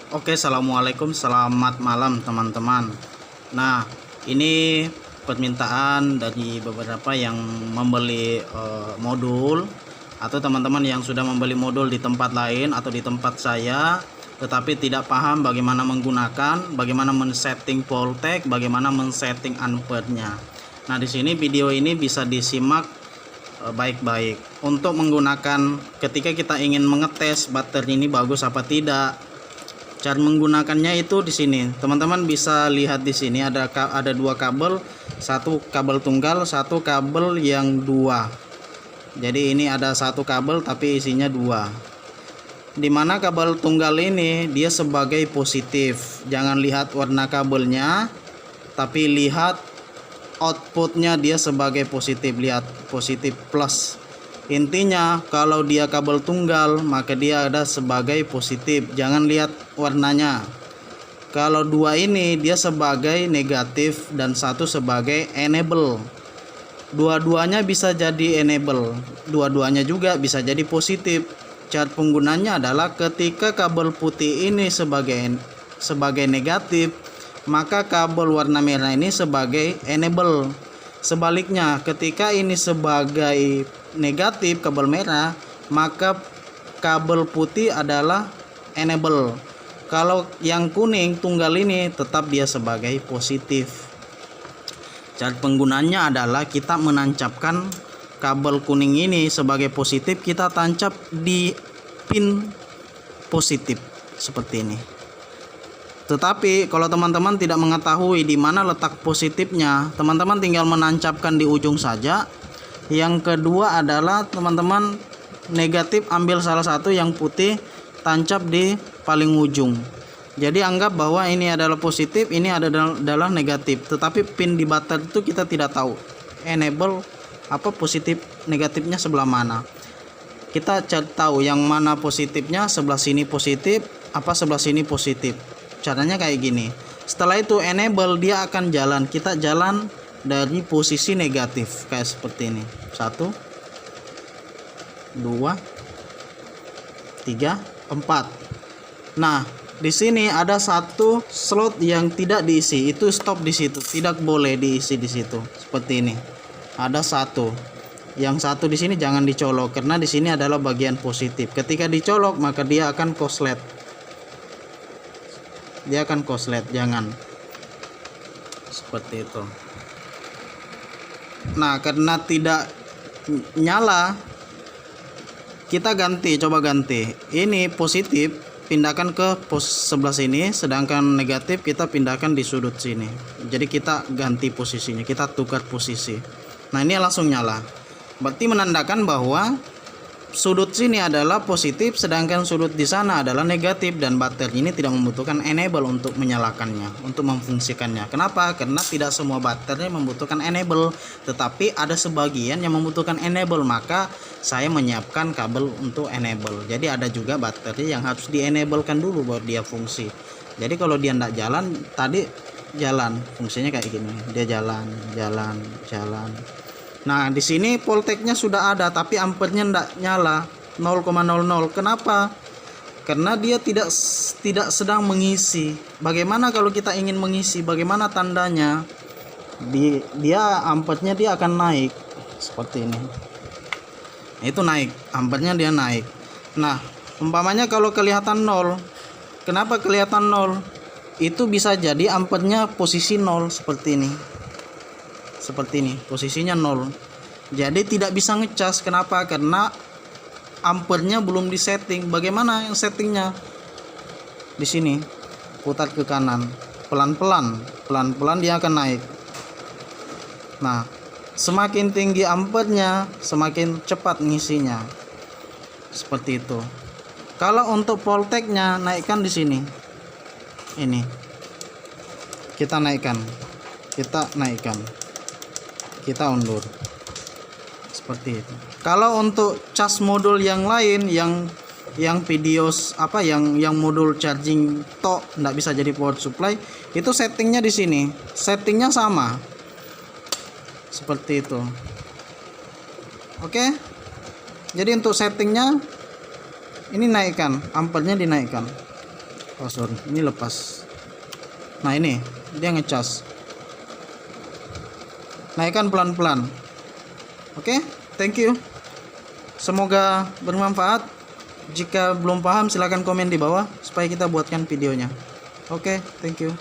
Oke, assalamualaikum, selamat malam teman-teman. Nah, ini permintaan dari beberapa yang membeli modul, atau teman-teman yang sudah membeli modul di tempat lain atau di tempat saya, tetapi tidak paham bagaimana menggunakan, bagaimana men-setting voltage, bagaimana men-setting ampere-nya. Nah, di sini video ini bisa disimak baik-baik untuk menggunakan ketika kita ingin mengetes baterai ini bagus apa tidak. Cara menggunakannya itu di sini. Teman-teman bisa lihat di sini ada dua kabel, satu kabel tunggal, satu kabel yang dua. Jadi ini ada satu kabel tapi isinya dua. Dimana kabel tunggal ini dia sebagai positif. Jangan lihat warna kabelnya, tapi lihat outputnya dia sebagai positif. Lihat positif plus. Intinya kalau dia kabel tunggal maka dia ada sebagai positif. Jangan lihat warnanya. Kalau dua ini dia sebagai negatif dan satu sebagai enable. Dua-duanya bisa jadi enable, dua-duanya juga bisa jadi positif. Cara penggunanya adalah ketika kabel putih ini sebagai negatif, maka kabel warna merah ini sebagai enable. Sebaliknya, ketika ini sebagai negatif kabel merah, maka kabel putih adalah enable. Kalau yang kuning tunggal ini tetap dia sebagai positif. Cara penggunanya adalah kita menancapkan kabel kuning ini sebagai positif, kita tancap di pin positif seperti ini. Tetapi kalau teman-teman tidak mengetahui di mana letak positifnya, teman-teman tinggal menancapkan di ujung saja. Yang kedua adalah teman-teman negatif ambil salah satu yang putih, tancap di paling ujung. Jadi anggap bahwa ini adalah positif, ini adalah negatif. Tetapi pin di baterai itu kita tidak tahu enable apa positif negatifnya sebelah mana. Kita tahu yang mana positifnya, sebelah sini positif, apa sebelah sini positif. Caranya kayak gini. Setelah itu enable dia akan jalan. Kita jalan dari posisi negatif kayak seperti ini. 1 2 3 4. Nah, di sini ada satu slot yang tidak diisi. Itu stop di situ. Tidak boleh diisi di situ. Seperti ini. Ada satu. Yang satu di sini jangan dicolok karena di sini adalah bagian positif. Ketika dicolok maka dia akan koslet. Dia akan koslet, jangan seperti itu. Nah, karena tidak nyala, kita ganti, coba ganti. Ini positif, pindahkan ke sebelah sini, sedangkan negatif kita pindahkan di sudut sini. Jadi kita ganti posisinya, kita tukar posisi. Nah, ini langsung nyala. Berarti menandakan bahwa sudut sini adalah positif, sedangkan sudut di sana adalah negatif, dan baterai ini tidak membutuhkan enable untuk menyalakannya, untuk memfungsikannya. Kenapa? Karena tidak semua baterai membutuhkan enable, tetapi ada sebagian yang membutuhkan enable, maka saya menyiapkan kabel untuk enable. Jadi ada juga baterai yang harus di-enablekan dulu baru dia fungsi. Jadi kalau dia tidak jalan, tadi jalan, fungsinya kayak gini, dia jalan. Nah, di sini voltage-nya sudah ada tapi ampernya tidak nyala 0,00. Kenapa? Karena dia tidak sedang mengisi. Bagaimana kalau kita ingin mengisi? Bagaimana tandanya? Dia ampernya dia akan naik seperti ini. Itu naik, ampernya dia naik. Nah, umpamanya kalau kelihatan 0. Kenapa kelihatan 0? Itu bisa jadi ampernya posisi 0 seperti ini. Seperti ini, posisinya 0. Jadi tidak bisa ngecas. Kenapa? Karena ampernya belum disetting. Bagaimana yang settingnya? Di sini putar ke kanan, pelan-pelan dia akan naik. Nah, semakin tinggi ampernya semakin cepat ngisinya. Seperti itu. Kalau untuk voltage-nya naikkan di sini. Ini kita naikkan, kita undur seperti itu. Kalau untuk cas modul yang lain, yang video yang modul charging tok nggak bisa jadi power supply, itu settingnya di sini, settingnya sama seperti itu. Oke, jadi untuk settingnya ini naikkan, ampernya dinaikkan. Oh sorry, ini lepas. Nah ini dia ngecas. Naikkan pelan-pelan. Oke, thank you. Semoga bermanfaat. Jika belum paham silahkan komen di bawah supaya kita buatkan videonya. Oke, thank you.